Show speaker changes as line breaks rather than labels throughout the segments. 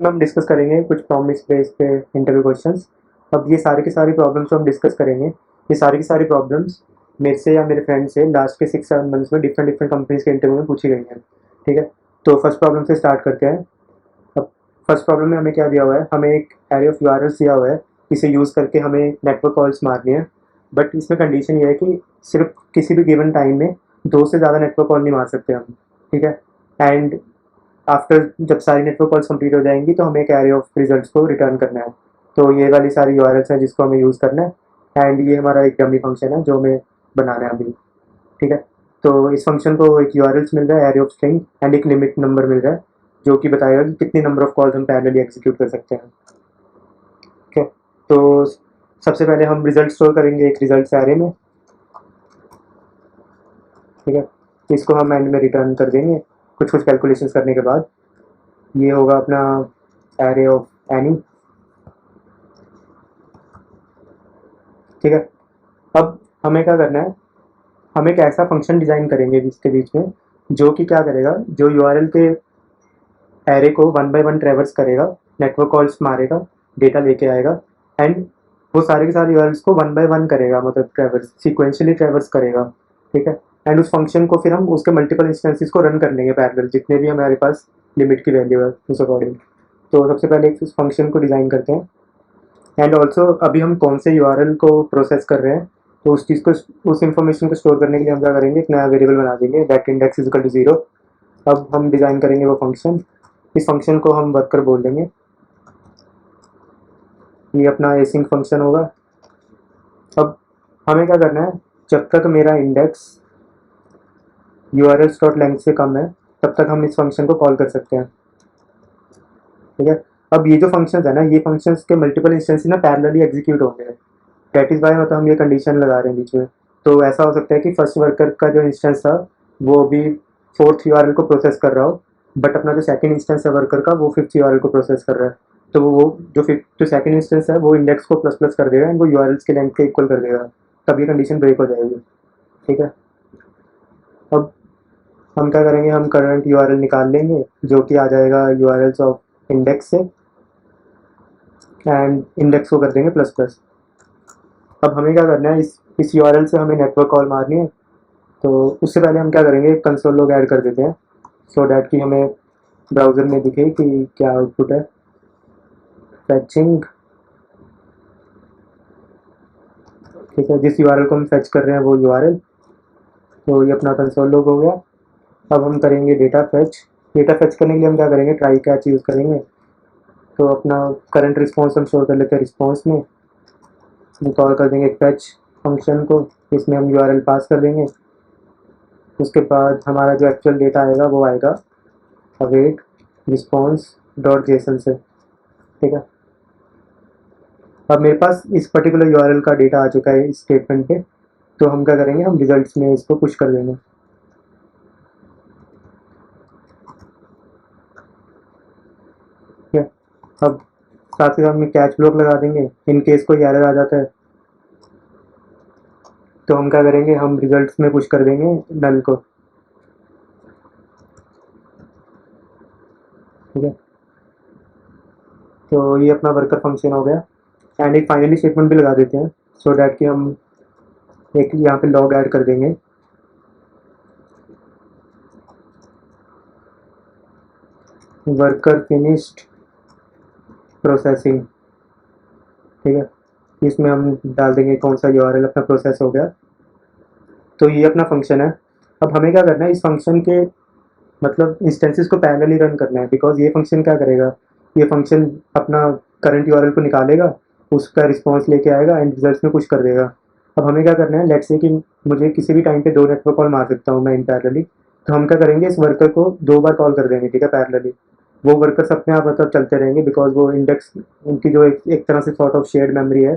हम डिस्कस करेंगे कुछ प्रॉमिस बेस्ड पे इंटरव्यू क्वेश्चंस। अब ये सारे की सारी प्रॉब्लम्स जो हम डिस्कस करेंगे, ये सारी की सारी प्रॉब्लम्स मेरे से या मेरे फ्रेंड से लास्ट के 6-7 मंथ्स में डिफरेंट डिफरेंट कंपनीज के इंटरव्यू में पूछी गई हैं। ठीक है, तो फर्स्ट प्रॉब्लम से स्टार्ट करते हैं। अब फर्स्ट प्रॉब्लम में हमें क्या दिया हुआ है, हमें एक एरे ऑफ यूआरएल्स दिया हुआ है, इसे यूज़ करके हमें नेटवर्क कॉल्स मारनी है। बट इसमें कंडीशन ये है कि सिर्फ किसी भी गिवन टाइम में दो से ज़्यादा नेटवर्क कॉल नहीं मार सकते हम। ठीक है, एंड आफ्टर जब सारी नेटवर्क कॉल्स कंप्लीट हो जाएंगी तो हमें एक एरे ऑफ रिजल्ट्स को रिटर्न करना है। तो ये वाली सारी यूआरएल्स हैं जिसको हमें यूज़ करना है, एंड ये हमारा एक डमी फंक्शन है जो हमें बनाना है अभी। ठीक है, तो इस फंक्शन को एक यूआरएल्स मिल रहा है, एरे ऑफ स्ट्रिंग, एंड एक लिमिट नंबर मिल रहा है जो कि बताएगा कि कितनी नंबर ऑफ कॉल्स हम पैरेलली एग्जीक्यूट कर सकते हैं। ठीक है, तो सबसे पहले हम रिजल्ट स्टोर करेंगे एक रिजल्ट एरे में। ठीक है, इसको हम एंड में रिटर्न कर देंगे कुछ कुछ कैलकुलेशंस करने के बाद। ये होगा अपना एरे ऑफ एनी। ठीक है, अब हमें क्या करना है, हम एक ऐसा फंक्शन डिज़ाइन करेंगे इसके बीच में जो कि क्या करेगा, जो यूआरएल के एरे को वन बाय वन ट्रेवर्स करेगा, नेटवर्क कॉल्स मारेगा, डेटा लेके आएगा, एंड वो सारे के सारे यूआरएल्स को वन बाय वन करेगा, मतलब ट्रेवर्स सिक्वेंशियली ट्रेवर्स करेगा। ठीक है, एंड उस फंक्शन को फिर हम उसके मल्टीपल इंस्टेंसेस को रन कर लेंगे पैरेलल, जितने भी हमारे पास लिमिट की वैल्यू है उस अकॉर्डिंग। तो सबसे पहले एक फंक्शन को डिज़ाइन करते हैं, एंड ऑल्सो अभी हम कौन से यूआरएल को प्रोसेस कर रहे हैं, तो उस चीज़ को, उस इन्फॉर्मेशन को स्टोर करने के लिए हम क्या करेंगे, एक नया वेरिएबल बना देंगे that index is equal to 0। अब हम डिज़ाइन करेंगे वो फंक्शन, इस फंक्शन को हम वर्कर बोल देंगे। ये अपना एसिंक फंक्शन होगा। अब हमें क्या करना है, जब तक मेरा इंडेक्स यूआरएल्स डॉट लेंथ से कम है तब तक हम इस फंक्शन को कॉल कर सकते हैं। ठीक है, अब ये जो फंक्शंस है ना, ये फंक्शंस के मल्टीपल इंस्टेंसेस ना पैरेलली एग्जीक्यूट होंगे। दैट इज़ वाई मतलब हम ये कंडीशन लगा रहे हैं बीच में। तो ऐसा हो सकता है कि फर्स्ट वर्कर का जो इंस्टेंस था वो अभी फोर्थ यूआरएल को प्रोसेस कर रहा हो, बट अपना जो सेकंड इंस्टेंस है वर्कर का वो फिफ्थ यूआरएल को प्रोसेस कर रहा है। तो वो जो फिफ्थ जो सेकंड इंस्टेंस है वो इंडेक्स को प्लस प्लस कर देगा एंड वो यूआरएल्स के लेंथ के इक्वल कर देगा, तब ये कंडीशन ब्रेक हो जाएगी। ठीक है, अब हम क्या करेंगे, हम करंट यूआरएल निकाल लेंगे जो कि आ जाएगा यूआरएल्स ऑफ इंडेक्स से, एंड इंडेक्स को कर देंगे प्लस प्लस। अब हमें क्या करना है, इस यूआरएल से हमें नेटवर्क कॉल मारनी है। तो उससे पहले हम क्या करेंगे, कंसोल लॉग ऐड कर देते हैं सो डैट कि हमें ब्राउज़र में दिखे कि क्या आउटपुट है। फैचिंग, ठीक है, जिस यूआरएल को हम फैच कर रहे हैं वो यूआरएल, तो ये अपना कंसोल लॉग हो गया। अब हम करेंगे डेटा फैच। डेटा फैच करने के लिए हम क्या करेंगे, ट्राई कैच यूज़ करेंगे। तो अपना करंट रिस्पॉन्स हम स्टोर कर लेते हैं रिस्पॉन्स में, कॉल कर देंगे फैच फंक्शन को, इसमें हम यूआरएल पास कर देंगे। उसके बाद हमारा जो एक्चुअल डेटा आएगा वो आएगा अवेट रिस्पॉन्स डॉट जेसन से। ठीक है, अब मेरे पास इस पर्टिकुलर यूआरएल का डेटा आ चुका है इस स्टेटमेंट पे, तो हम क्या करेंगे, हम रिजल्ट्स में इसको पुश कर देंगे। ठीक है, अब साथ ही साथ में कैच ब्लॉक लगा देंगे इन केस कोई एरर आ जाता है। तो हम क्या करेंगे, हम रिजल्ट्स में पुश कर देंगे नल को। ठीक है, तो ये अपना वर्कर फंक्शन हो गया, एंड एक फाइनली स्टेटमेंट भी लगा देते हैं सो डैट कि हम एक यहाँ पे लॉग ऐड कर देंगे। Worker finished processing. ठीक है, इसमें हम डाल देंगे कौन सा यूआरएल अपना प्रोसेस हो गया। तो ये अपना फंक्शन है। अब हमें क्या करना है, इस फंक्शन के मतलब इंस्टेंसेस को पैरेलली रन करना है, बिकॉज ये फंक्शन क्या करेगा, ये फंक्शन अपना करंट यूआरएल को निकालेगा, उसका रिस्पॉन्स लेके आएगा एंड रिजल्ट्स में पुश कर देगा। अब हमें क्या करना है, लेट्स से कि मुझे किसी भी टाइम पे दो नेटवर्क कॉल मार सकता हूँ मैं इन पैरेलली। तो हम क्या करेंगे, इस वर्कर को दो बार कॉल कर देंगे। ठीक है, पैरेलली वो वर्कर्स अपने आप मतलब चलते रहेंगे, बिकॉज वो इंडेक्स उनकी जो एक तरह से सॉर्ट ऑफ शेयर्ड मेमोरी है,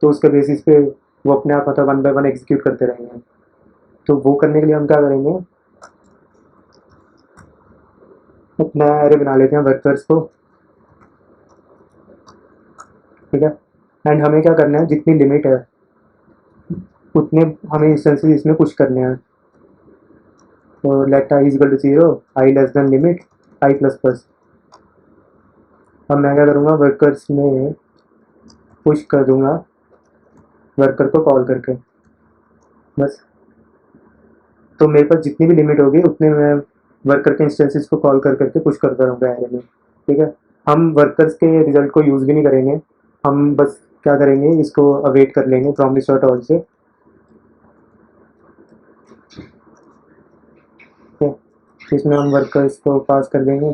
तो उसके बेसिस पे वो अपने आप मतलब वन बाय वन एग्जीक्यूट करते रहेंगे। तो वो करने के लिए हम क्या करेंगे, एक नया एरे बना लेते हैं वर्कर्स को। ठीक है, एंड हमें क्या करना है, जितनी लिमिट है उतने हमें इंस्टेंसेस इसमें पुश करने हैं। तो let i is equal to 0, i less than limit i plus plus. अब मैं क्या करूँगा, वर्कर्स में पुश कर दूंगा वर्कर को कॉल करके, बस। तो मेरे पास जितनी भी लिमिट होगी उतने मैं वर्कर के इंस्टेंसेस को कॉल कर करके पुश करता रहूँगा एरे में, ठीक है। हम वर्कर्स के रिजल्ट को यूज़ भी नहीं करेंगे, हम बस क्या करेंगे, इसको अवेट कर लेंगे प्रॉमिस डॉट ऑल से, ठीक है। तो इसमें हम वर्कर्स को पास कर देंगे।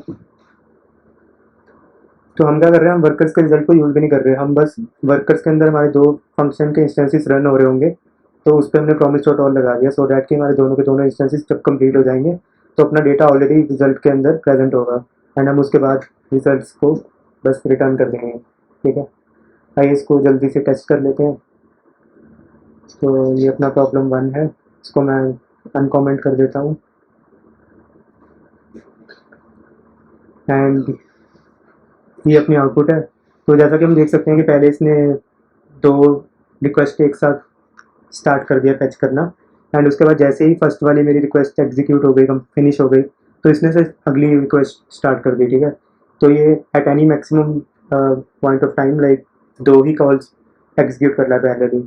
तो हम क्या कर रहे हैं, हम वर्कर्स के रिजल्ट को यूज़ भी नहीं कर रहे, हम बस वर्कर्स के अंदर हमारे दो फंक्शन के इंस्टेंसेस रन हो रहे होंगे, तो उस पर हमने प्रॉमिस डॉट ऑल लगा दिया, सो डैट कि हमारे दोनों के दोनों इंस्टेंसेस जब कंप्लीट हो जाएंगे तो अपना डेटा ऑलरेडी रिजल्ट के अंदर प्रेजेंट होगा, एंड हम उसके बाद रिजल्ट्स को बस रिटर्न कर देंगे, ठीक है। आइए इसको जल्दी से टेस्ट कर लेते हैं। तो ये अपना प्रॉब्लम 1 है, इसको मैं अनकॉमेंट कर देता हूँ, एंड ये अपनी आउटपुट है। तो जैसा कि हम देख सकते हैं कि पहले इसने दो रिक्वेस्ट एक साथ स्टार्ट कर दिया फैच करना, एंड उसके बाद जैसे ही फर्स्ट वाली मेरी रिक्वेस्ट एग्जीक्यूट हो गई, फिनिश हो गई, तो इसने से अगली रिक्वेस्ट स्टार्ट कर दी, ठीक है। तो ये at any maximum point of time like दो ही कॉल्स एग्जीक्यूट कर रहा है पहले भी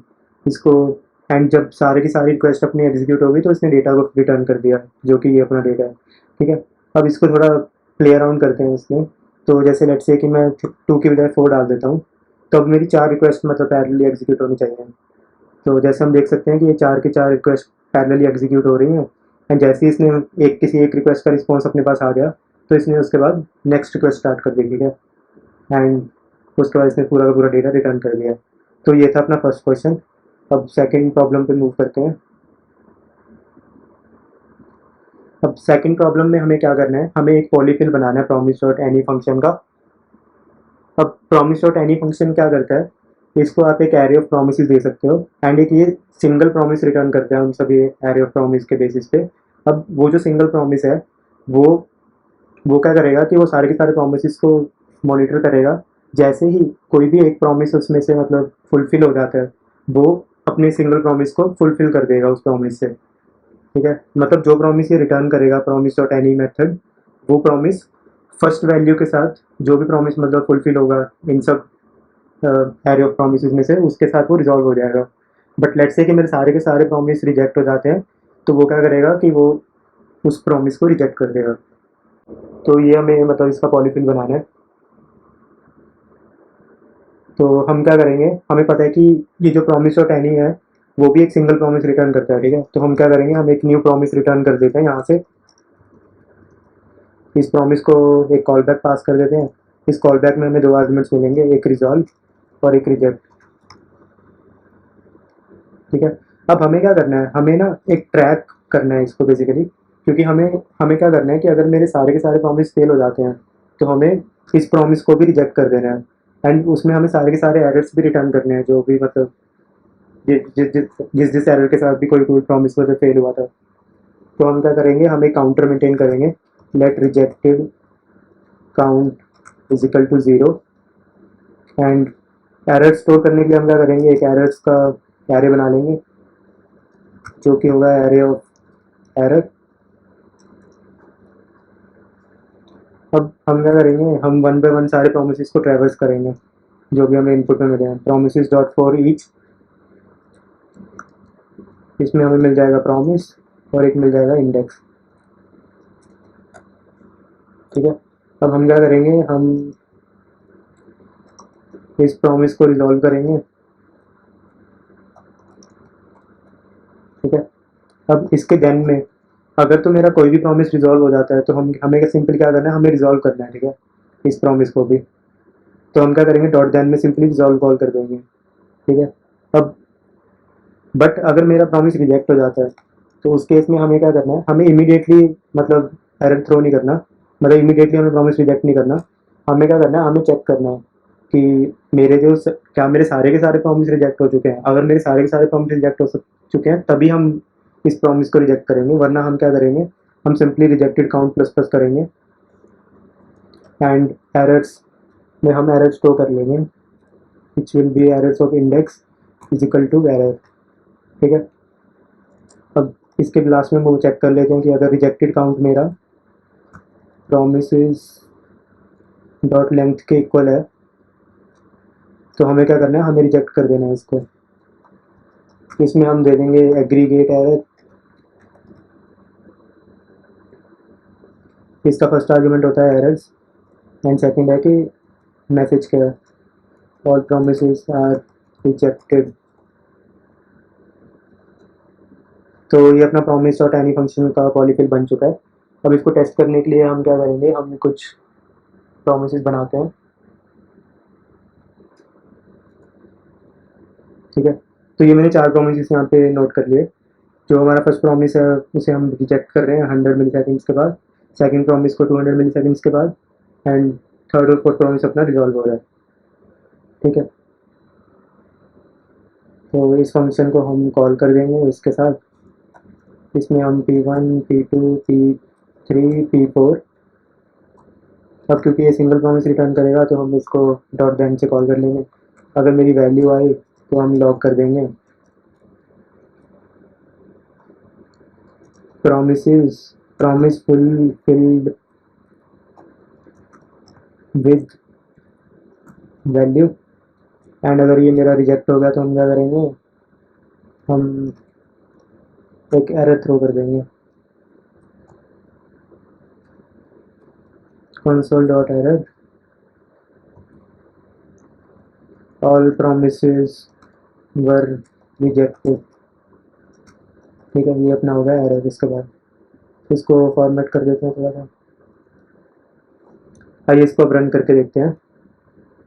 इसको, एंड जब सारे की सारी रिक्वेस्ट अपनी एग्जीक्यूट हो गई तो इसने डेटा को रिटर्न कर दिया, जो कि ये अपना डेटा है, ठीक है। अब इसको थोड़ा प्ले अराउंड करते हैं इसमें। तो जैसे लेट्स से कि मैं 2 की बजाय 4 डाल देता हूँ, तो अब मेरी 4 रिक्वेस्ट मतलब पैरेलली एग्जीक्यूट होनी चाहिए। तो जैसे हम देख सकते हैं कि ये 4 की 4 रिक्वेस्ट पैरेलली एग्जीक्यूट हो रही हैं, एंड जैसे ही इसने किसी एक रिक्वेस्ट का रिस्पॉन्स अपने पास आ गया, तो इसने उसके बाद नेक्स्ट रिक्वेस्ट स्टार्ट कर दी, ठीक है, एंड उसके बाद इसने पूरा का पूरा डेटा रिटर्न कर दिया। तो ये था अपना फर्स्ट क्वेश्चन। अब सेकंड प्रॉब्लम पे मूव करते हैं। अब सेकंड प्रॉब्लम में हमें क्या करना है, हमें एक पॉलीफिल बनाना है प्रॉमिस डॉट एनी फंक्शन का। अब प्रॉमिस डॉट एनी फंक्शन क्या करता है, इसको आप एक एरे ऑफ प्रोमिस दे सकते हो, एंड एक ये सिंगल प्रॉमिस रिटर्न करता है उन सभी एरे ऑफ प्रॉमिस के बेसिस पे। अब वो जो सिंगल प्रॉमिस है, वो वो क्या करेगा कि वो सारे के सारे प्रॉमिस को मॉनिटर करेगा, जैसे ही कोई भी एक प्रॉमिस उसमें से मतलब फुलफिल हो जाता है, वो अपने सिंगल प्रॉमिस को फुलफिल कर देगा उस प्रॉमिस से, ठीक है। मतलब जो प्रॉमिस ये रिटर्न करेगा प्रॉमिस डॉट एनी मेथड, वो प्रॉमिस फर्स्ट वैल्यू के साथ जो भी प्रॉमिस मतलब फुलफिल होगा इन सब एरे ऑफ प्रॉमिस में से, उसके साथ वो रिजॉल्व हो जाएगा। बट लेट्स से कि मेरे सारे के सारे प्रॉमिस रिजेक्ट हो जाते हैं, तो वो क्या करेगा कि वो उस प्रॉमिस को रिजेक्ट कर देगा। तो ये हमें मतलब इसका पॉलीफिल बनाना है। तो हम क्या करेंगे, हमें पता है कि ये जो प्रॉमिस डॉट एनी है वो भी एक सिंगल प्रॉमिस रिटर्न करता है, ठीक है। तो हम क्या करेंगे, हम एक न्यू प्रॉमिस रिटर्न कर देते हैं यहाँ से, इस प्रॉमिस को एक कॉल बैक पास कर देते हैं। इस कॉल बैक में हमें दो आर्गुमेंट्स मिलेंगे, एक रिजॉल्व और एक रिजेक्ट, ठीक है। अब हमें क्या करना है, हमें ना एक ट्रैक करना है इसको बेसिकली, क्योंकि हमें हमें क्या करना है कि अगर मेरे सारे के सारे प्रॉमिस फेल हो जाते हैं, तो हमें इस प्रॉमिस को भी रिजेक्ट कर देना है, एंड उसमें हमें सारे के सारे एरर्स भी रिटर्न करने हैं, जो भी मतलब जिस एरर के साथ भी कोई कोई प्रॉमिस मतलब फेल हुआ था। तो हम क्या करेंगे, हम एक काउंटर मेंटेन करेंगे, let rejected count is equal to 0, and error store करने के लिए हम क्या करेंगे, एक एरर्स का एरे बना लेंगे, जो कि होगा एरे ऑफ एरर। अब हम क्या करेंगे, हम वन बाय वन सारे प्रोमिस को ट्रेवर्स करेंगे जो भी हमें इनपुट में मिले हैं, प्रोमिस डॉट फॉर ईच, इसमें हमें मिल जाएगा प्रॉमिस और एक मिल जाएगा इंडेक्स, ठीक है। अब हम क्या करेंगे, हम इस प्रॉमिस को रिजॉल्व करेंगे, ठीक है। अब इसके देन में अगर तो मेरा कोई भी प्रॉमिस रिजॉल्व हो जाता है, तो हम हमें सिंपली क्या करना है, हमें रिजॉल्व करना है, ठीक है, इस प्रॉमिस को भी। तो हम क्या करेंगे, डॉट देन में सिंपली रिजॉल्व कॉल कर देंगे, ठीक है। अब बट अगर मेरा प्रॉमिस रिजेक्ट हो जाता है, तो उस केस में हमें क्या करना है, हमें इमीडिएटली मतलब एरर थ्रो नहीं करना, मतलब इमीडिएटली हमें प्रॉमिस रिजेक्ट नहीं करना। हमें क्या करना है, हमें चेक करना है कि मेरे क्या मेरे सारे के सारे प्रॉमिस रिजेक्ट हो चुके हैं। अगर मेरे सारे के सारे प्रॉमिस रिजेक्ट हो चुके हैं, तभी हम इस प्रॉमिस को रिजेक्ट करेंगे, वरना हम क्या करेंगे, हम simply rejected count plus plus करेंगे, एंड एरर्स में हम एरर स्टोर कर लेंगे, which will be errors of index is equal to error, ठीक है। अब इसके लास्ट में वो चेक कर लेते हैं कि अगर रिजेक्टेड काउंट मेरा प्रॉमिस डॉट लेंथ के इक्वल है, तो हमें क्या करना है, हमें रिजेक्ट कर देना है इसको। इसमें हम दे देंगे एग्रीगेट एरर। इसका फर्स्ट आर्गुमेंट होता है एरर्स एंड सेकंड है कि मैसेज क्या है, ऑल प्रोमिसेस आर रिजेक्टेड। तो ये अपना promise डॉट एनी फंक्शन का पॉलीफिल बन चुका है। अब इसको टेस्ट करने के लिए हम क्या करेंगे, हम कुछ प्रोमिसेस बनाते हैं, ठीक है। तो ये मैंने 4 प्रोमिसेस यहाँ पे नोट कर लिए। जो हमारा फर्स्ट प्रॉमिस है उसे हम रिजेक्ट कर रहे हैं 100 मिली सेकेंड्स के बाद, सेकंड प्रॉमिस को 200 मिली सेकेंड्स के बाद, एंड थर्ड और फोर्थ प्रॉमिस अपना रिजॉल्व हो रहा है, ठीक है। तो इस फंक्शन को हम कॉल कर देंगे इसके साथ। इसमें हम P1 P2 P3 P4, अब क्योंकि ये सिंगल प्रॉमिस रिटर्न करेगा तो हम इसको डॉट देन से कॉल कर लेंगे। अगर मेरी वैल्यू आई तो हम लॉग कर देंगे promise fulfilled with value. And अगर ये मेरा रिजेक्ट हो गया तो हम क्या करेंगे, हम एक एरर थ्रो कर देंगे, console.error all promises were rejected, ठीक है। ये अपना हो गया एरर। इसके बाद इसको फॉर्मेट कर देते हैं थोड़ा सा। आइए इसको अब रन करके देखते हैं।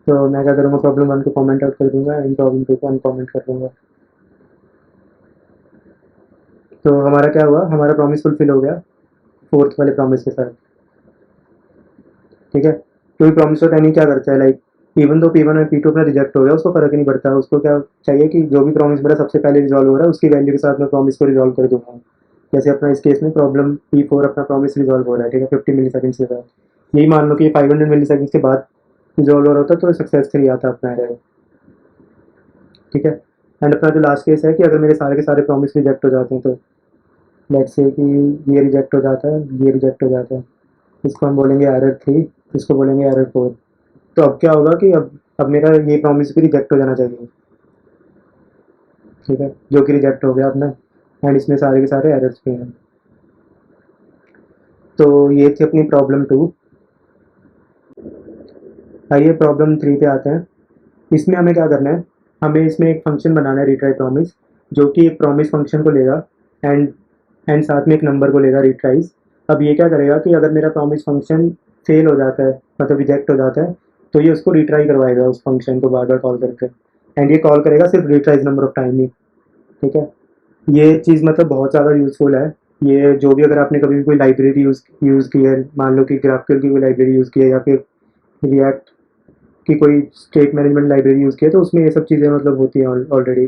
तो मैं क्या करूँगा, प्रॉब्लम 1 को कमेंट आउट कर दूंगा एंड प्रॉब्लम 2 को अनकमेंट कर दूंगा। तो हमारा क्या हुआ, हमारा प्रॉमिस फुलफिल हो गया फोर्थ वाले प्रॉमिस के साथ, ठीक है। क्योंकि प्रॉमिस डॉट एनी क्या करता है, लाइक इवन दो P1 और P2 अपना रिजेक्ट हो गया, उसको फर्क ही नहीं पड़ता। उसको क्या चाहिए कि जो भी प्रॉमिस मेरा सबसे पहले रिजॉल्व हो रहा है उसकी वैल्यू के साथ मैं प्रॉमिस को रिजॉल्व कर दूंगा। जैसे अपना इस केस में प्रॉब्लम P4 अपना प्रॉमिस रिजॉल्व हो रहा है, ठीक है, 50 मिली सेकेंड्स के बाद। यही मान लो कि 500 मिली सेकेंड्स के बाद रिजॉल्व हो रहा होता तो सक्सेसफुल आता अपना एरर, ठीक है। एंड अपना जो लास्ट केस है कि अगर मेरे सारे के सारे प्रॉमिस रिजेक्ट हो जाते हैं, तो लेट्स से कि ये रिजेक्ट हो जाता है, ये रिजेक्ट हो जाता है, इसको हम बोलेंगे एरर 3, इसको बोलेंगे एरर 4। तो अब क्या होगा कि अब मेरा ये प्रॉमिस भी रिजेक्ट हो जाना चाहिए, ठीक है, जो कि रिजेक्ट हो गया अपना। एंड इसमें सारे के सारे एरर्स भी हैं। तो ये थी अपनी प्रॉब्लम 2। आइए प्रॉब्लम 3 पे आते हैं। इसमें हमें क्या करना है, हमें इसमें एक फंक्शन बनाना है रिट्राई प्रॉमिस, जो कि एक प्रॉमिस फंक्शन को लेगा एंड साथ में एक नंबर को लेगा रिट्राइज। अब ये क्या करेगा कि अगर मेरा प्रॉमिस फंक्शन फेल हो जाता है, मतलब रिजेक्ट हो जाता है, तो ये उसको रिट्राई करवाएगा उस फंक्शन को बार बार कॉल करके। एंड ये कॉल करेगा सिर्फ रिट्राइज नंबर ऑफ टाइम ही, ठीक है। ये चीज़ मतलब बहुत ज़्यादा यूज़फुल है। ये जो भी अगर आपने कभी भी कोई लाइब्रेरी यूज़ की है, मान लो कि ग्राफिकल की कोई लाइब्रेरी यूज़ की है या फिर रिएक्ट की कोई स्टेट मैनेजमेंट लाइब्रेरी यूज़ की है, तो उसमें ये सब चीज़ें मतलब होती हैं ऑलरेडी।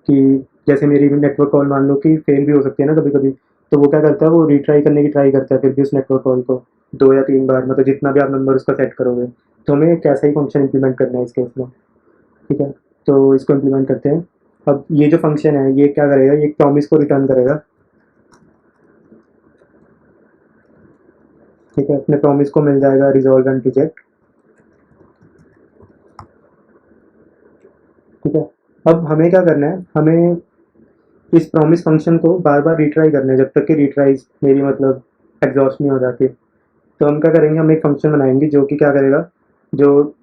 कि जैसे मेरी नेटवर्क कॉल मान लो कि फेल भी हो सकती है ना कभी कभी, तो वो क्या करता है, वो रीट्राई करने की ट्राई करता है फिर भी उस नेटवर्क कॉल को 2 या 3 बार, मतलब जितना भी आप नंबर उसका सेट करोगे। तो हमें एक ऐसा ही फंक्शन इंप्लीमेंट करना है इस केस में, ठीक है। तो इसको इम्प्लीमेंट करते हैं। अब ये जो फंक्शन है ये क्या करेगा, ये एक प्रॉमिस को रिटर्न करेगा, ठीक है। अपने प्रॉमिस को मिल जाएगा रिजॉल्व एंड रिजेक्ट, ठीक है। अब हमें क्या करना है, हमें इस प्रॉमिस फंक्शन को बार बार रिट्राई करना है जब तक कि रिट्राइज मेरी मतलब एग्जॉस्ट नहीं हो जाती। तो हम क्या करेंगे, हम एक फंक्शन बनाएंगे जो कि क्या करेगा, जो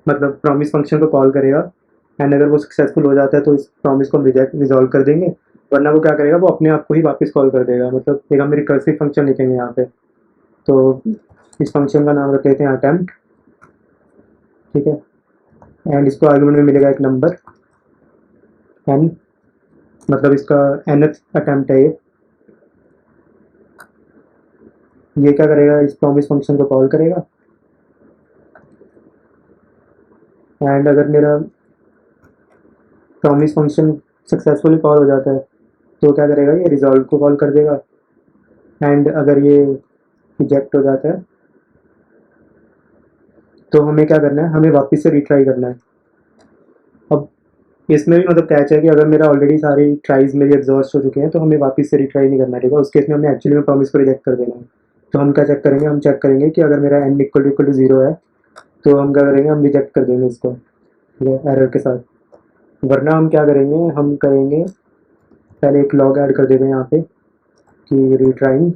मतलब प्रॉमिस फंक्शन को कॉल करेगा एंड अगर वो सक्सेसफुल हो जाता है तो इस प्रॉमिस को हम रिजॉल्व कर देंगे, वरना वो क्या करेगा, वो अपने आप को ही वापस कॉल कर देगा। मतलब एक हम रिकर्सिव फंक्शन लिखेंगे यहाँ पे। तो इस फंक्शन का नाम रख लेते हैं अटेम्प्ट, ठीक है। एंड इसको आर्गुमेंट में मिलेगा एक नंबर एन, मतलब इसका nth अटेम्प्ट है ये क्या करेगा, इस प्रॉमिस फंक्शन को कॉल करेगा एंड अगर मेरा प्रॉमिस फंक्शन सक्सेसफुली कॉल हो जाता है तो क्या करेगा, ये रिजॉल्व को कॉल कर देगा। एंड अगर ये रिजेक्ट हो जाता है तो हमें क्या करना है, हमें वापस से रिट्राई करना है। अब इसमें भी मतलब कैच है कि अगर मेरा ऑलरेडी सारी ट्राइज मेरी एग्जॉस्ट हो चुके हैं तो हमें वापस से रिट्राई नहीं करना, ठीक है। उस केस में हमें एक्चुअली में प्रॉमिस को रिजेक्ट कर देना है। तो हम क्या चेक करेंगे, हम चेक करेंगे कि अगर मेरा n इक्वल टू 0 है तो हम क्या करेंगे, हम रिजेक्ट कर देंगे इसको, ठीक है, एरर के साथ। वरना हम क्या करेंगे, हम करेंगे पहले एक लॉग ऐड कर देते हैं यहाँ पे कि रिट्राइंग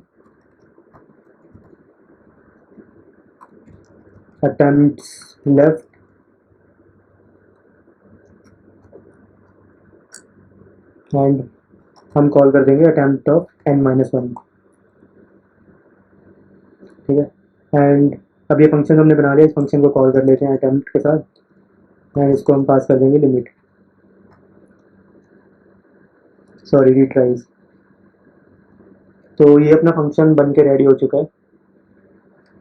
अटेम्प्ट्स लेफ्ट एंड हम कॉल कर देंगे अटेम्प्ट ऑफ n-1, ठीक है। एंड अब ये फंक्शन हमने बना लिया, इस फंक्शन को कॉल कर लेते हैं अटेम्प्ट के साथ एंड इसको हम पास कर देंगे लिमिट, सॉरी रिट्राइज। तो ये अपना फंक्शन बन के रेडी हो चुका है।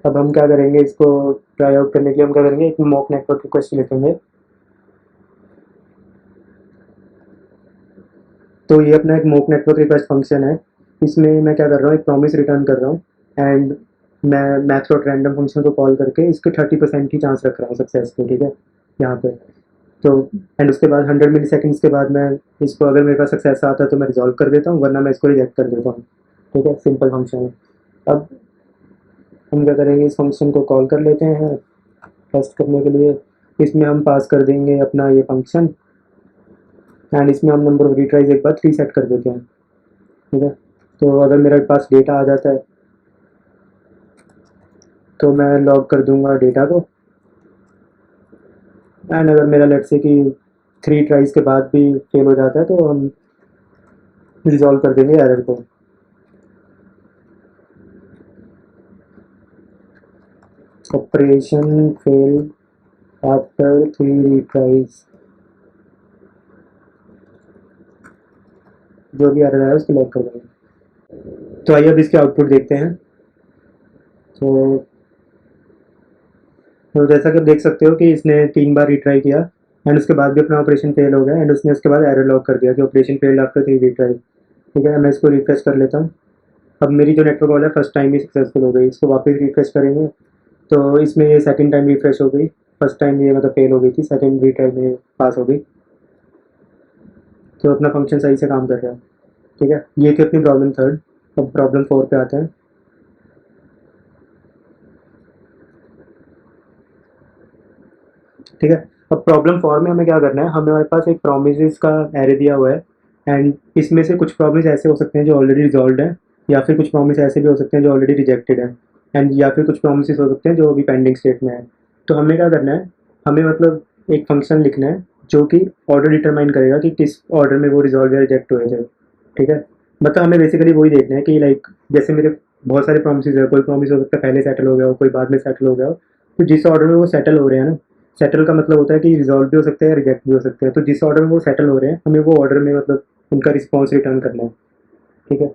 अब हम क्या करेंगे, इसको ट्राई आउट करने के लिए हम क्या करेंगे, एक मॉक नेटवर्क रिक्वेस्ट लिखेंगे। तो ये अपना एक मॉक नेटवर्क रिक्वेस्ट फंक्शन है। इसमें मैं क्या कर रहा हूँ, एक प्रॉमिस रिटर्न कर रहा हूँ एंड मैं मैथ डॉट रैंडम फंक्शन को कॉल करके इसके 30% की चांस रख रहा हूँ सक्सेस के, ठीक है, यहाँ पे। तो एंड उसके बाद 100 मिली सेकेंड्स के बाद मैं इसको, अगर मेरे पास सक्सेस आता है तो मैं रिजॉल्व कर देता हूँ, वरना मैं इसको रिजेक्ट कर देता हूँ, ठीक है, सिंपल फंक्शन है। अब हम क्या करेंगे, इस फंक्शन को कॉल कर लेते हैं टेस्ट करने के लिए। इसमें हम पास कर देंगे अपना ये फंक्शन एंड इसमें हम नंबर ऑफ रिट्राइज एक बार 3 सेट कर देते हैं, ठीक है। तो अगर मेरे पास डेटा आ जाता है तो मैं लॉग कर दूंगा डेटा को एंड अगर मेरा लेट्स से कि 3 ट्राइज के बाद भी फेल हो जाता है तो हम रिजॉल्व कर देंगे एरर को। ऑपरेशन फेल आफ्टर 3 रिट्राइज, जो भी एरर है उसको लॉग कर देंगे। तो आइए अब इसके आउटपुट देखते हैं। तो जैसा कि आप देख सकते हो कि इसने 3 बार रिट्राई किया एंड उसके बाद भी अपना ऑपरेशन फेल हो गया एंड उसने उसके बाद एरर लॉग कर दिया कि ऑपरेशन फेल्ड आफ्टर 3 रिट्राई, ठीक है। मैं इसको रिफ्रेश कर लेता हूँ। अब मेरी जो नेटवर्क कॉल है फर्स्ट टाइम ही सक्सेसफुल हो गई। इसको वापस रिफ्रेश करेंगे तो इसमें ये सेकंड टाइम रिफ्रेश हो गई। फर्स्ट टाइम ये मतलब फेल हो गई थी, सेकंड रिट्राई में पास हो गई। तो अपना फंक्शन सही से काम कर रहा है, ठीक है। ये थी अपनी प्रॉब्लम थर्ड। अब प्रॉब्लम 4 पे आते हैं। ठीक है, अब प्रॉब्लम 4 में हमें क्या करना है, हमारे पास एक प्रोमिस का एरे दिया हुआ है एंड इसमें से कुछ प्रॉमिस ऐसे हो सकते हैं जो ऑलरेडी रिजॉल्व है, या फिर कुछ प्रॉमिस ऐसे भी हो सकते हैं जो ऑलरेडी रिजेक्टेड है एंड या फिर कुछ प्रॉमिस हो सकते हैं जो अभी पेंडिंग स्टेट में है। तो हमें क्या करना है, हमें मतलब एक फंक्शन लिखना है जो कि ऑर्डर डिटरमाइन करेगा कि किस ऑर्डर में वो रिजॉल्व या रिजेक्ट हुए थे, ठीक है। मतलब हमें बेसिकली वही देखना है कि लाइक जैसे मेरे बहुत सारे प्रॉमिस है, कोई प्रॉमिस हो सकता है पहले सेटल हो गया हो, कोई बाद में सेटल हो गया हो। तो जिस ऑर्डर में वो सेटल हो रहे हैं ना, सेटल का मतलब होता है कि रिजॉल्व भी हो सकते हैं, रिजेक्ट भी हो सकते हैं। तो जिस ऑर्डर में वो सेटल हो रहे हैं हमें वो ऑर्डर में मतलब उनका रिस्पॉन्स रिटर्न करना है, ठीक है।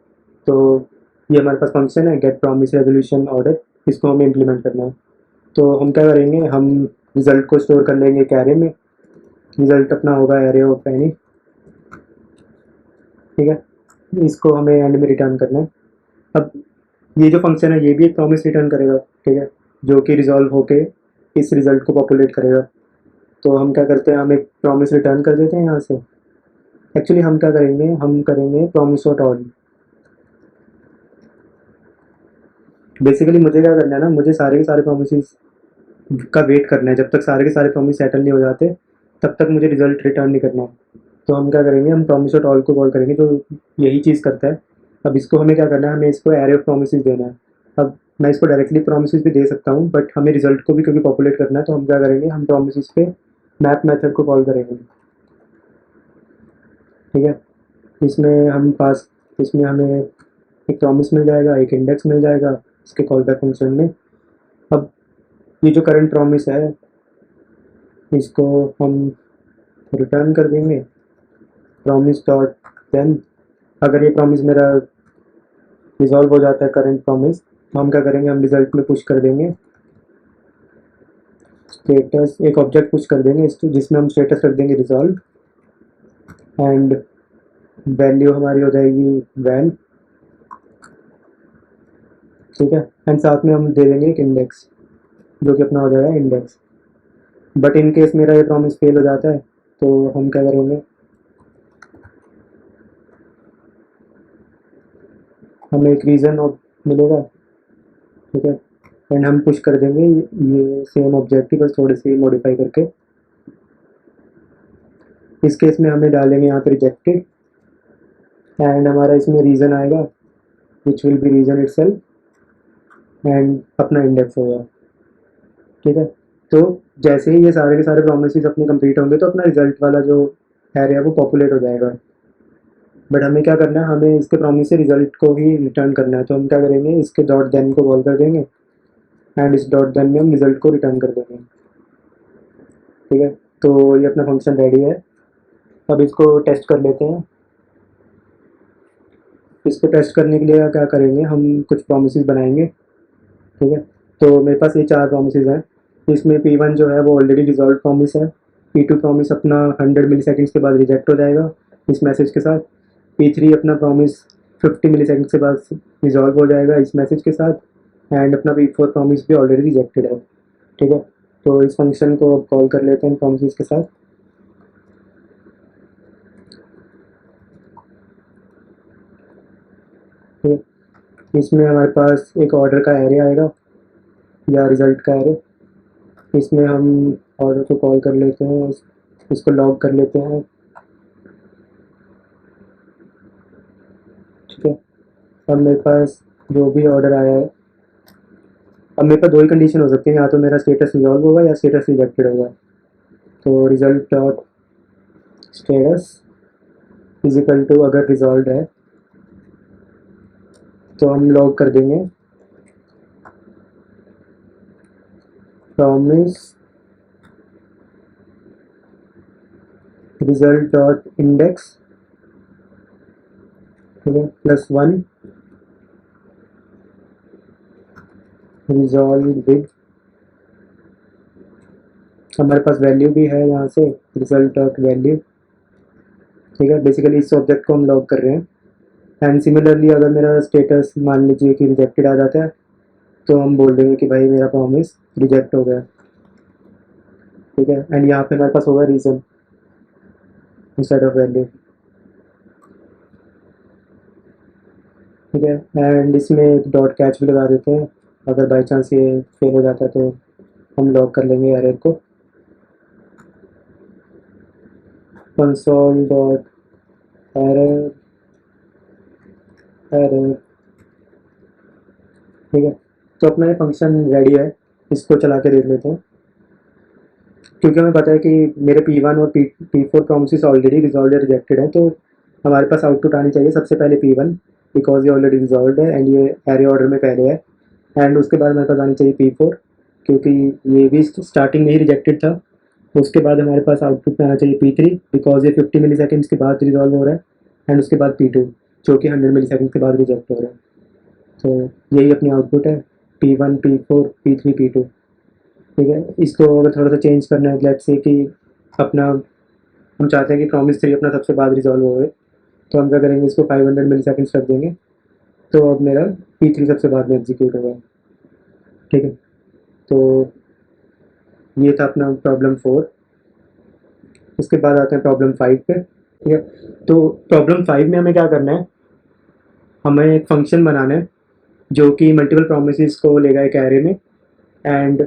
तो ये हमारे पास फंक्शन है गेट प्रॉमिस रेजोल्यूशन ऑर्डर, इसको हमें इम्प्लीमेंट करना है। तो हम क्या करेंगे, हम रिजल्ट को स्टोर कर लेंगे एक एरे में। रिजल्ट अपना होगा एरे ऑफ एनी, ठीक है। इसको हमें एंड में रिटर्न करना है। अब ये जो फंक्शन है ये भी एक प्रॉमिस रिटर्न करेगा, ठीक है, जो कि रिजॉल्व होके इस रिजल्ट को पॉपुलेट करेगा। तो हम क्या करते हैं, हम एक प्रॉमिस रिटर्न कर देते हैं यहाँ से। एक्चुअली हम क्या करेंगे, हम करेंगे प्रॉमिस डॉट ऑल। बेसिकली मुझे क्या करना है ना, मुझे सारे के सारे प्रोमिस का वेट करना है। जब तक सारे के सारे प्रॉमिस सेटल नहीं हो जाते तब तक मुझे रिजल्ट रिटर्न नहीं करना है। तो हम क्या करेंगे, हम प्रॉमिस डॉट ऑल को कॉल करेंगे जो यही चीज़ करता है। अब इसको हमें क्या करना है, हमें इसको एरे ऑफ प्रोमिस देना है। अब मैं इसको डायरेक्टली प्रोमिस भी दे सकता हूँ बट हमें रिजल्ट को भी क्योंकि पॉपुलेट करना है तो हम क्या करेंगे, हम प्रोमिस पे मैप मेथड को कॉल करेंगे, ठीक है। इसमें हम पास, इसमें हमें एक प्रॉमिस मिल जाएगा, एक इंडेक्स मिल जाएगा इसके कॉल बैक फंक्शन में। अब ये जो करंट प्रॉमिस है इसको हम रिटर्न कर देंगे प्रॉमिस डॉट देन। अगर ये प्रॉमिस मेरा रिजॉल्व हो जाता है करंट प्रॉमिस तो हम क्या करेंगे, हम रिजल्ट में पुश कर देंगे स्टेटस, एक ऑब्जेक्ट पुश कर देंगे जिसमें हम स्टेटस रख देंगे रिजॉल्व एंड वैल्यू हमारी हो जाएगी वैल, ठीक है। एंड साथ में हम दे देंगे एक इंडेक्स जो कि अपना हो जाएगा इंडेक्स। बट इन केस मेरा ये प्रॉमिस फेल हो जाता है तो हम क्या करेंगे, हमें एक रीज़न मिलेगा, ठीक है। एंड हम पुश कर देंगे ये सेम ऑब्जेक्टिव बस थोड़ी सी मॉडिफाई करके। इस केस में हमें डालेंगे यहाँ पे रिजेक्टेड एंड हमारा इसमें रीज़न आएगा विच will B reason itself and अपना इंडेक्स होगा। ठीक है, तो जैसे ही ये सारे के सारे प्रोमिसेस अपने कंप्लीट होंगे तो अपना रिजल्ट वाला जो एरे है वो पॉपुलेट हो जाएगा। बट हमें क्या करना है, हमें इसके प्रॉमिस से रिजल्ट को ही रिटर्न करना है। तो हम क्या करेंगे, इसके डॉट देन को कॉल कर देंगे एंड इस डॉट देन में हम रिजल्ट को रिटर्न कर देंगे। ठीक है, तो ये अपना फंक्शन रेडी है। अब इसको टेस्ट कर लेते हैं। इसको टेस्ट करने के लिए क्या करेंगे, हम कुछ प्रोमिस बनाएंगे। ठीक है, तो मेरे पास ये 4 प्रोमिस हैं। इसमें P1 जो है वो ऑलरेडी रिजॉल्व प्रॉमिस है। P2 प्रॉमिस अपना 100 मिली सेकेंड्स के बाद रिजेक्ट हो जाएगा इस मैसेज के साथ। P3 अपना प्रॉमिस 50 मिली सेकेंड्स के बाद रिजॉल्व हो जाएगा इस मैसेज के साथ। एंड अपना P4 प्रॉमिस भी ऑलरेडी रिजेक्टेड है। ठीक है, तो इस फंक्शन को अब कॉल कर लेते हैं प्रॉमिस के साथ। ठीक है, इसमें हमारे पास एक ऑर्डर का एरे आएगा या रिजल्ट का एरे। इसमें हम ऑर्डर को कॉल कर लेते हैं, इसको लॉग कर लेते हैं। ठीक है, अब मेरे पास जो भी ऑर्डर आया है, अब मेरे पास 2 ही कंडीशन हो सकती है, या तो मेरा स्टेटस रिजॉल्व होगा या स्टेटस रिजेक्टेड होगा। तो result dot status is equal to, अगर रिजॉल्व है तो हम लॉग कर देंगे promise result dot index +1 resolve with, हमारे पास वैल्यू भी है यहाँ से रिजल्ट डॉट वैल्यू। ठीक है, बेसिकली इस ऑब्जेक्ट को हम लॉग कर रहे हैं। एंड सिमिलरली अगर मेरा स्टेटस मान लीजिए कि रिजेक्टेड आ जाता है तो हम बोल देंगे कि भाई मेरा प्रॉमिस रिजेक्ट हो गया। ठीक है, एंड यहाँ पे हमारे पास होगा रीज़न इंस्टेड ऑफ वैल्यू। ठीक है, एंड इसमें एक डॉट कैच भी लगा देते हैं, अगर बाई चांस ये फेल हो जाता है तो हम लॉग कर लेंगे एरर को। Console dot error error. ठीक है, तो अपना ये फंक्शन रेडी है, इसको चला के देख लेते हैं। क्योंकि हमें पता है कि मेरे P1 और P4 प्रॉमिसेस ऑलरेडी रिजॉल्व या रिजेक्टेड हैं, तो हमारे पास आउटपुट आनी चाहिए सबसे पहले P1 बिकॉज ये ऑलरेडी रिजॉल्व है एंड ये एरे ऑर्डर में पहले है। एंड उसके बाद हमारे पास आनी चाहिए P4 क्योंकि ये भी स्टार्टिंग में ही रिजेक्टेड था। उसके बाद हमारे पास आउटपुट में आना चाहिए P3 बिकॉज ये 50 मिली सेकेंड्स के बाद रिजॉल्व हो रहा है। एंड उसके बाद P2 जो कि 100 मिली सेकेंड्स के बाद रिजेक्ट हो रहा है। तो यही अपनी आउटपुट है, P1 P4 P3 P2। ठीक है, इसको अगर थोड़ा सा चेंज करना है, लेट्स से कि अपना हम चाहते हैं कि प्रॉमिस 3 अपना सबसे बाद रिजॉल्व हो गए, तो हम क्या करेंगे, इसको 500 मिली सेकेंड्स रख देंगे। तो अब मेरा P3 सबसे बाद में एग्जीक्यूट होगा। ठीक है, तो ये था अपना प्रॉब्लम 4। इसके बाद आते हैं प्रॉब्लम 5 पे। ठीक है, तो प्रॉब्लम 5 में हमें क्या करना है, हमें एक फंक्शन बनाना है जो कि मल्टीपल प्रोमिस को लेगा एक एरे में। एंड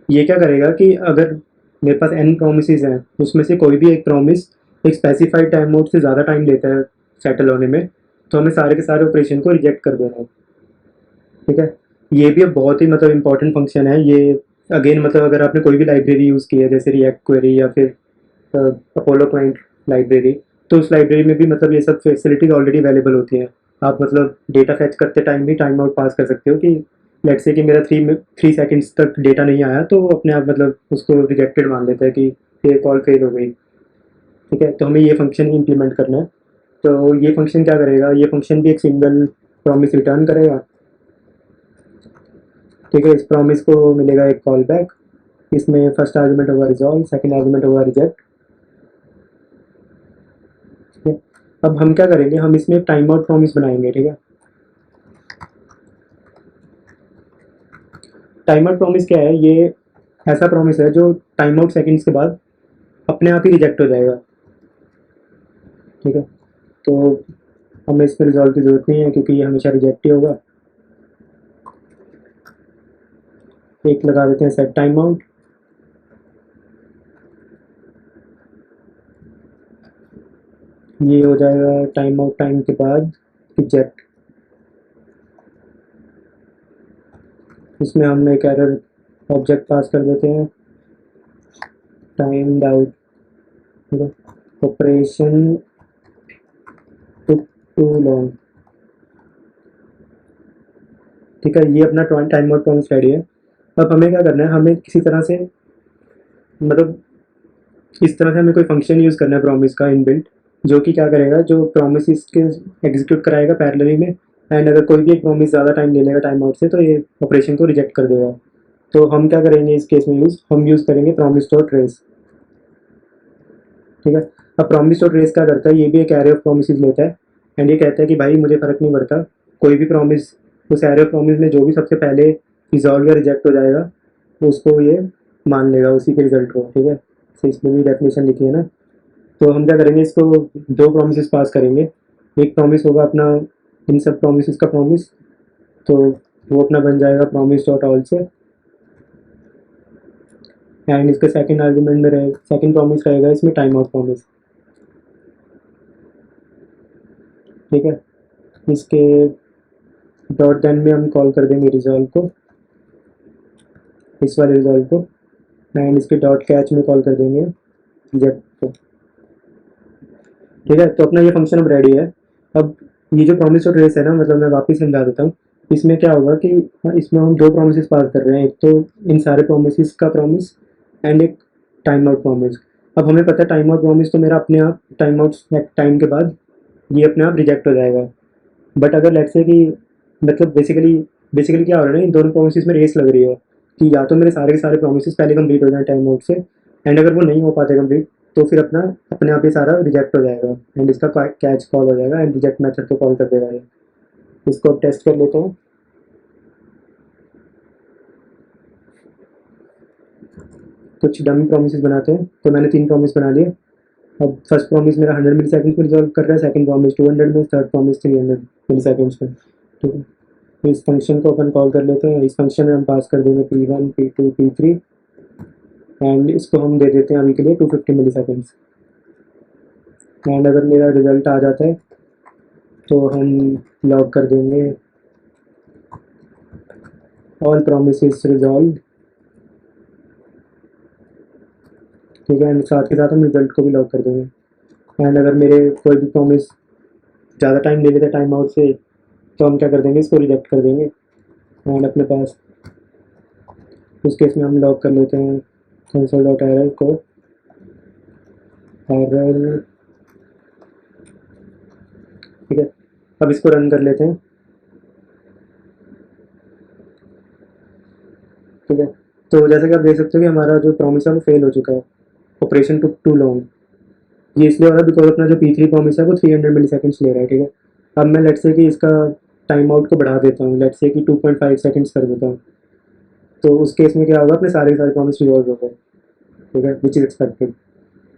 ये क्या करेगा कि अगर मेरे पास n प्रोमिस हैं, उसमें से कोई भी एक प्रॉमिस एक स्पेसिफाइड टाइम मोड से ज़्यादा टाइम लेता है सेटल होने में, तो हमें सारे के सारे ऑपरेशन को रिजेक्ट कर देना है। ठीक है, ये भी अब बहुत ही मतलब इंपॉर्टेंट फंक्शन है ये। अगेन मतलब अगर आपने कोई भी लाइब्रेरी यूज़ की है जैसे रिएक्ट क्वेरी या फिर अपोलो क्लाइंट लाइब्रेरी, तो उस लाइब्रेरी में भी मतलब ये सब फैसिलिटीज ऑलरेडी अवेलेबल होती हैं। आप मतलब डेटा फैच करते टाइम भी टाइम आउट पास कर सकते हो कि लेट्स से कि मेरा 3 सेकेंड्स तक डेटा नहीं आया तो वो अपने आप मतलब उसको रिजेक्टेड मान लेता है कि ये कॉल फेल हो गई। ठीक है, तो हमें ये फंक्शन ही इम्प्लीमेंट करना है। तो ये फंक्शन क्या करेगा, ये फंक्शन भी एक सिंगल प्रॉमिस रिटर्न करेगा। ठीक है, इस प्रॉमिस को मिलेगा एक कॉल बैक, इसमें फर्स्ट आर्गुमेंट होगा रिजॉल्व, सेकंड आर्गुमेंट होगा रिजेक्ट। ठीक है, अब हम क्या करेंगे, हम इसमें टाइम आउट प्रॉमिस बनाएंगे। ठीक है, टाइम आउट प्रॉमिस क्या है, ये ऐसा प्रॉमिस है जो टाइम आउट सेकंड्स के बाद अपने आप ही रिजेक्ट हो जाएगा। ठीक है, तो हमें इसमें रिजॉल्व की ज़रूरत नहीं है क्योंकि ये हमेशा रिजेक्ट ही होगा। एक लगा देते हैं सेट टाइम आउट। ये हो जाएगा टाइम आउट टाइम के बाद रिजेक्ट। इसमें हम एक एरर ऑब्जेक्ट पास कर देते हैं टाइम आउट, ठीक है, ऑपरेशन टुक टू लॉन्ग। ठीक है, ये अपना टाइम आउट प्रॉमिस रेडी है। अब हमें क्या करना है, हमें किसी तरह से मतलब इस तरह से हमें कोई फंक्शन यूज़ करना है प्रॉमिस का इनबिल्ट, जो कि क्या करेगा, जो प्रॉमिस के एग्जीक्यूट कराएगा पैरेलली में। एंड अगर कोई भी एक प्रॉमिस ज़्यादा टाइम ले लेगा टाइम आउट से तो ये ऑपरेशन को रिजेक्ट कर देगा। तो हम क्या करेंगे इस केस में हम यूज़ करेंगे प्रॉमिस डॉट ट्रेस। ठीक है, अब प्रॉमिस डॉट ट्रेस क्या करता है, ये भी एक एरे ऑफ प्रॉमिस लेता है एंड ये कहता है कि भाई मुझे फ़र्क नहीं पड़ता, कोई भी प्रॉमिस उस एरे ऑफ प्रॉमिस में जो भी सबसे पहले रिजॉल्व या रिजेक्ट हो जाएगा तो उसको ये मान लेगा उसी के रिजल्ट को। ठीक है, तो इसमें भी डेफिनेशन लिखी है ना। तो हम क्या करेंगे, इसको दो प्रोमिस पास करेंगे। एक प्रॉमिस होगा अपना इन सब प्रोमिस का प्रॉमिस, तो वो अपना बन जाएगा प्रॉमिस डॉट ऑल से। एंड इसका सेकंड आर्गुमेंट में रहेगा, सेकंड प्रॉमिस रहेगा इसमें टाइम आउट प्रॉमिस। ठीक है, इसके डॉट देन में हम कॉल कर देंगे रिजॉल्व को, इस वाले रिजॉल्व को। एंड इसके डॉट कैच में कॉल कर देंगे रिजेक्ट को। ठीक है, तो अपना ये फंक्शन अब रेडी है। अब ये जो प्रॉमिस और ट्रेस है ना, मतलब मैं वापस समझा देता हूँ। इसमें क्या होगा कि इसमें हम दो प्रॉमिस पास कर रहे हैं, एक तो इन सारे प्रॉमिस का प्रॉमिस एंड एक टाइम आउट प्रॉमिस। अब हमें पता है टाइम आउट प्रॉमिस तो मेरा अपने आप टाइम आउट टाइम के बाद ये अपने आप रिजेक्ट हो जाएगा। बट अगर लेट्स से कि मतलब बेसिकली क्या हो रहा है ना, इन दोनों प्रोमिस में रेस लग रही है कि या तो मेरे सारे के सारे प्रोमिस पहले कंप्लीट हो जाए टाइम आउट से, एंड अगर वो नहीं हो पाते कंप्लीट तो फिर अपने आप ये सारा रिजेक्ट हो जाएगा एंड इसका कैच कॉल हो जाएगा एंड रिजेक्ट मेथड को कॉल कर देगा ये। इसको अब टेस्ट कर लेते हैं। कुछ डमी प्रोमिस बनाते हैं, तो मैंने 3 प्रॉमिस बना लिए। अब फर्स्ट प्रॉमिस मेरा 100 मिली सेकेंड्स में रिजॉल्व कर रहा है, सेकंड प्रॉमिस 200 में, थर्ड प्रॉमिस 300 मिली सेकेंड्स में। ठीक है, तो इस फंक्शन को अपन कॉल कर लेते हैं। इस फंक्शन में हम पास कर देंगे P1 P2 P3 एंड इसको हम दे देते हैं अभी के लिए 250 मिली सेकेंड्स। एंड अगर मेरा रिजल्ट आ जाता है तो हम लॉग कर देंगे ऑल प्रोमिसेस रिजॉल्व। ठीक है, एंड साथ के साथ हम रिजल्ट को भी लॉग कर देंगे। एंड अगर मेरे कोई भी प्रॉमिस ज़्यादा टाइम ले लेते टाइम आउट से तो हम क्या कर देंगे, इसको रिजेक्ट कर देंगे। एंड अपने पास उस केस में हम लॉग कर लेते हैं कंसोल डॉट एरर को, एरर। ठीक है, अब इसको रन कर लेते हैं। ठीक है, तो जैसे कि आप देख सकते हो कि हमारा जो प्रॉमिस है वो फेल हो चुका है, ऑपरेशन टुक टू लॉन्ग। ये इसलिए हो रहा है बिकॉज अपना जो P3 प्रॉमिस है वो 300 मिली सेकेंड्स ले रहा है। ठीक है, अब मैं लेट्स से कि इसका टाइम आउट को बढ़ा देता हूँ, लेट्स से कि 2.5 सेकेंड्स कर देता हूँ, तो उस केस में क्या होगा, अपने सारे प्रॉमिस रिजॉल्व हो गए। ठीक है, विच इज़ एक्सपेक्टेड।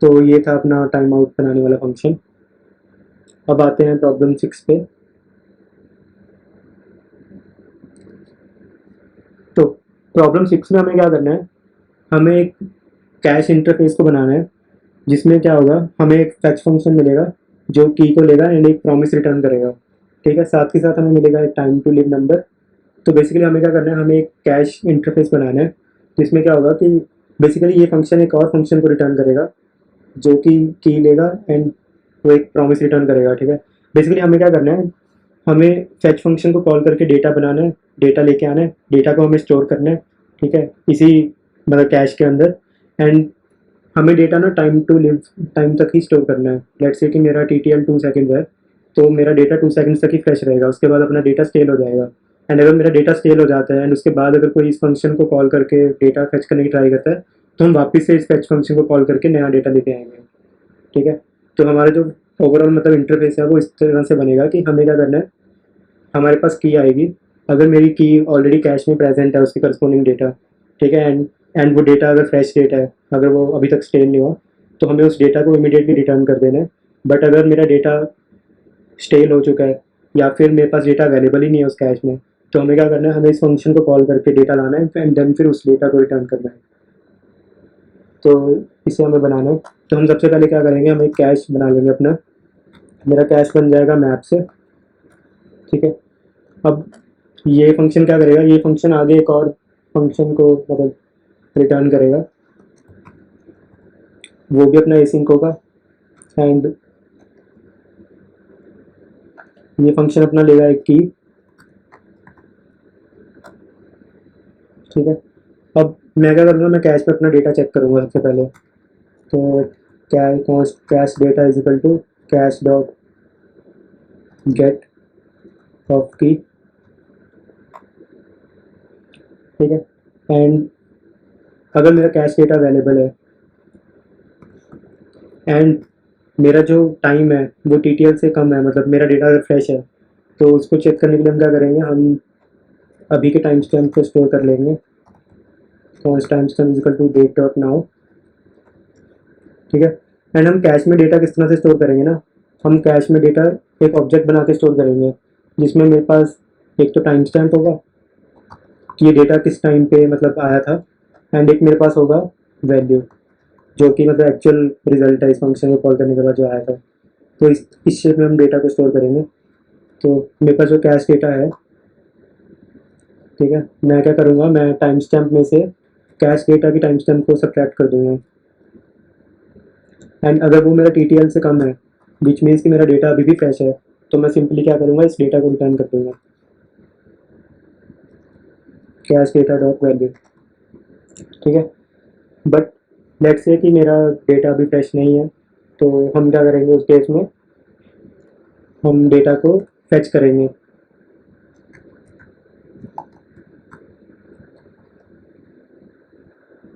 तो ये था अपना टाइम आउट बनाने वाला फंक्शन। अब आते हैं प्रॉब्लम 6 पे। तो प्रॉब्लम 6 में हमें क्या करना है, हमें एक कैश इंटरफेस को बनाना है जिसमें क्या होगा, हमें एक फैच फंक्शन मिलेगा जो की को लेगा एंड एक प्रॉमिस रिटर्न करेगा। ठीक है, साथ के साथ हमें मिलेगा एक टाइम टू लिव नंबर। तो बेसिकली हमें क्या करना है, हमें एक कैश इंटरफेस बनाना है जिसमें क्या होगा कि बेसिकली ये फंक्शन एक और फंक्शन को रिटर्न करेगा जो कि की लेगा एंड वो एक प्रॉमिस रिटर्न करेगा। ठीक है, बेसिकली हमें क्या करना है, हमें फैच फंक्शन को कॉल करके डेटा बनाना है, डेटा लेके आना है, डेटा को हमें स्टोर करना है। ठीक है, इसी मतलब कैश के अंदर। एंड हमें डेटा ना टाइम टू लिव टाइम तक ही स्टोर करना है। लेट्स से कि मेरा TTL 2 सेकेंड है, तो मेरा डेटा 2 सेकेंड्स तक ही फ्रेश रहेगा, उसके बाद अपना डेटा स्टेल हो जाएगा। एंड अगर मेरा डेटा स्टेल हो जाता है एंड उसके बाद अगर कोई इस फंक्शन को कॉल करके डेटा फेच करने की ट्राई करता है तो हम वापस से इस फेच फंक्शन को कॉल करके नया डेटा लेके आएंगे। ठीक है, तो हमारा जो ओवरऑल मतलब इंटरफेस है वो इस तरह से बनेगा कि हमें क्या करना है, हमारे पास की आएगी, अगर मेरी की ऑलरेडी कैश में प्रेजेंट है उसकी करस्पॉन्डिंग डेटा। ठीक है, एंड वो डेटा अगर फ्रेश डेटा है, अगर वो अभी तक स्टेल नहीं हुआ तो हमें उस डेटा को इमीडिएटली रिटर्न कर देना है। बट अगर मेरा डेटा स्टेल हो चुका है या फिर मेरे पास डेटा अवेलेबल ही नहीं है उस कैश में, तो हमें क्या करना है, हमें इस फंक्शन को कॉल करके डेटा लाना है एंड देन फिर उस डेटा को रिटर्न करना है। तो इसे हमें बनाना है। तो हम सबसे पहले क्या करेंगे, हम एक कैश बना लेंगे अपना। मेरा कैश बन जाएगा मैप से, ठीक है। अब ये फंक्शन क्या करेगा, ये फंक्शन आगे एक और फंक्शन को मतलब रिटर्न करेगा, वो भी अपना एसिंक होगा। एंड ये फंक्शन अपना लेगा एक की, ठीक है। अब मैं क्या करूँगा, मैं कैश में अपना डेटा चेक करूँगा सबसे पहले। तो cache data is equal to cache dot get of key, ठीक है। एंड अगर मेरा कैश डेटा अवेलेबल है एंड मेरा जो टाइम है वो टीटीएल से कम है, मतलब मेरा डेटा अगर फ्रेश है, तो उसको चेक करने के लिए हम क्या करेंगे, हम अभी के टाइम स्टैम्प को स्टोर कर लेंगे। तो time stamp is equal to date dot now, ठीक है। एंड हम कैश में डेटा किस तरह से स्टोर करेंगे ना, हम कैश में डेटा एक ऑब्जेक्ट बना के स्टोर करेंगे, जिसमें मेरे पास एक तो टाइम स्टैम्प होगा कि ये डेटा किस टाइम पे मतलब आया था, एंड एक मेरे पास होगा वैल्यू, जो कि मतलब एक्चुअल रिजल्ट है इस फंक्शन को कॉल करने के बाद जो आया था। तो इस शेप में हम डेटा को स्टोर करेंगे। तो मेरे पास जो कैश डेटा है, ठीक है, मैं क्या करूँगा, मैं टाइम स्टैम्प में से कैश डेटा की टाइम स्टैम्प को सब्ट्रैक्ट कर दूंगा। एंड अगर वो मेरा टीटीएल से कम है, विच मीन्स कि मेरा डेटा अभी भी फ्रेश है, तो मैं सिंपली क्या करूँगा, इस डेटा को रिटर्न कर दूंगा, कैश डेटा डॉट वैल्यू, ठीक है। बट लेट्स से कि मेरा डेटा अभी फ्रेश नहीं है, तो हम क्या करेंगे उस केस में, हम डेटा को फेच करेंगे।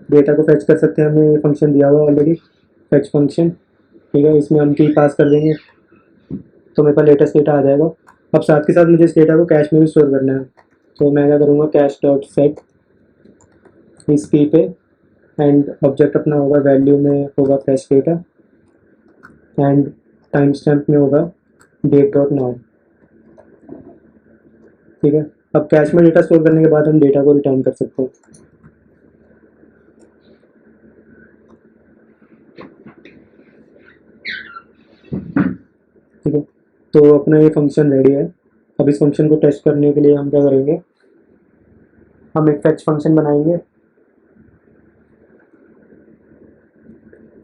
डेटा को फेच कर सकते हैं, हमें फंक्शन दिया हुआ ऑलरेडी, फेच फंक्शन, ठीक है। इसमें हम की पास कर देंगे, तो मेरे पास लेटेस्ट डेटा आ जाएगा। अब साथ के साथ मुझे इस डेटा को कैश में भी स्टोर करना है, तो मैं क्या करूँगा, कैश डॉट सेट इस की पे, एंड ऑब्जेक्ट अपना होगा, वैल्यू में होगा fresh data, and time stamp में होगा डेट डॉट नाउ, ठीक है। अब कैश में डेटा स्टोर करने के बाद हम डेटा को रिटर्न कर सकते हैं, ठीक है। तो अपना ये फंक्शन रेडी है। अब इस फंक्शन को टेस्ट करने के लिए हम क्या करेंगे, हम एक फेच फंक्शन बनाएंगे,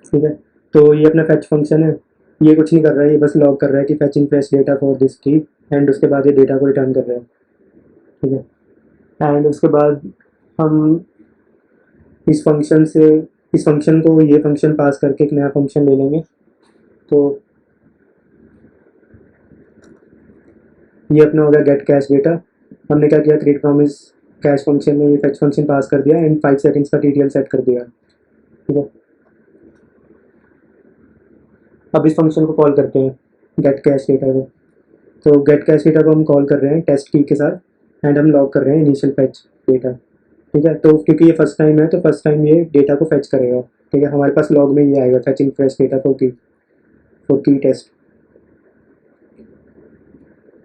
ठीक है। तो ये अपना फेच फंक्शन है, ये कुछ नहीं कर रहा है, ये बस लॉग कर रहा है कि fetching fresh data for this की, एंड उसके बाद ये डेटा को रिटर्न कर रहा है, ठीक है। एंड उसके बाद हम इस फंक्शन से, इस फंक्शन को ये फंक्शन पास करके एक नया फंक्शन ले लेंगे। तो ये अपना हो गया गेट कैश डेटा। हमने क्या किया, क्रिएट प्रॉमिस कैश फंक्शन में ये फेच फंक्शन पास कर दिया एंड 5 सेकंड्स का टीटीएल सेट कर दिया, ठीक है। अब इस फंक्शन को कॉल करते हैं, गेट कैश डेटा को। तो गेट कैश डेटा को हम कॉल कर रहे हैं टेस्ट की के साथ, एंड हम लॉग कर रहे हैं इनिशियल फेच डेटा, ठीक है। तो क्योंकि ये फर्स्ट टाइम है, तो फर्स्ट टाइम ये डेटा को फेच करेगा, ठीक है। हमारे पास लॉग में ये आएगा फेचिंग फ्रेश डेटा फॉर की टेस्ट।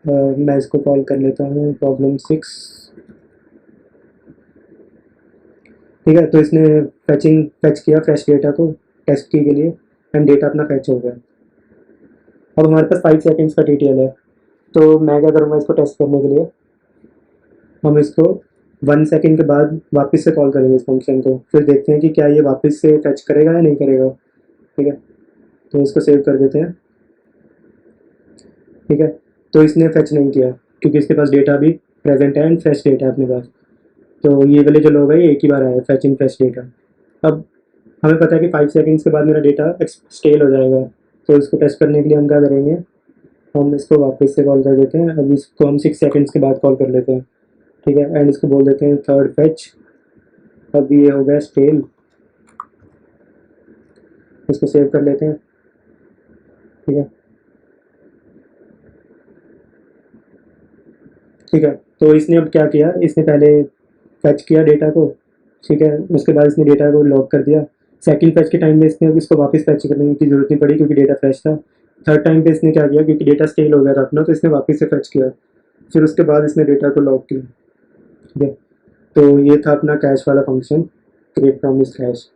मैं इसको कॉल कर लेता हूँ प्रॉब्लम 6, ठीक है। तो इसने फेच किया फ्रेश डेटा को टेस्ट की के लिए, एंड डेटा अपना फेच हो गया। अब हमारे पास 5 सेकंड्स का टीटीएल है, तो मैं क्या करूँगा, इसको टेस्ट करने के लिए हम इसको 1 सेकंड के बाद वापस से कॉल करेंगे इस फंक्शन को, फिर देखते हैं कि क्या ये वापस से फेच करेगा या नहीं करेगा, ठीक है। तो इसको सेव कर देते हैं, ठीक है। तो इसने फेच नहीं किया क्योंकि इसके पास डेटा भी प्रेजेंट है एंड फ्रेश डेटा है अपने पास। तो ये वाले जो लोग हैं ये एक ही बार आए फेच इन फ्रेश डेटा। अब हमें पता है कि 5 सेकंड्स के बाद मेरा डेटा स्केल हो जाएगा, तो इसको टेस्ट करने के लिए हम क्या करेंगे, हम इसको वापस से कॉल कर देते हैं। अब इसको हम 6 सेकंड्स के बाद कॉल कर लेते हैं, ठीक है। एंड इसको बोल देते हैं थर्ड फेच। अब ये हो गया स्केल, इसको सेव कर लेते हैं, ठीक है, ठीक है। तो इसने अब क्या किया, इसने पहले फेच किया डेटा को, ठीक है। उसके बाद इसने डेटा को लॉक कर दिया। सेकंड फेच के टाइम में इसने इसको वापस फेच करने की जरूरत नहीं पड़ी क्योंकि डेटा फ्रेश था। थर्ड टाइम पे इसने क्या किया, क्योंकि डेटा स्केल हो गया था अपना, तो इसने वापस से फेच किया। फिर उसके बाद इसने डेटा को लॉक किया। ठीक है, तो ये था अपना कैश वाला फंक्शन, क्रिएट प्रॉमिस हैश।